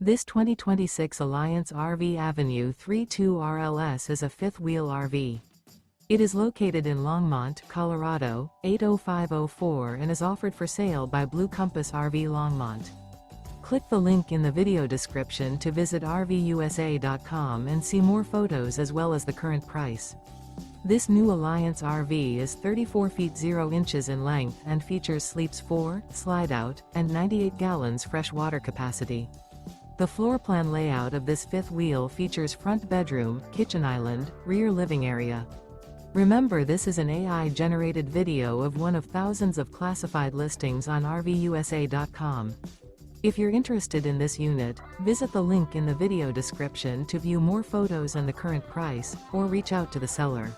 This 2026 Alliance RV Avenue 32 RLS is a fifth-wheel RV. It is located in Longmont, Colorado, 80504 and is offered for sale by Blue Compass RV Longmont. Click the link in the video description to visit RVUSA.com and see more photos as well as the current price. This new Alliance RV is 34 feet 0 inches in length and features sleeps 4, slide-out, and 98 gallons fresh water capacity. The floor plan layout of this fifth wheel features front bedroom, kitchen island, rear living area. Remember, this is an AI-generated video of one of thousands of classified listings on RVUSA.com. If you're interested in this unit, visit the link in the video description to view more photos and the current price, or reach out to the seller.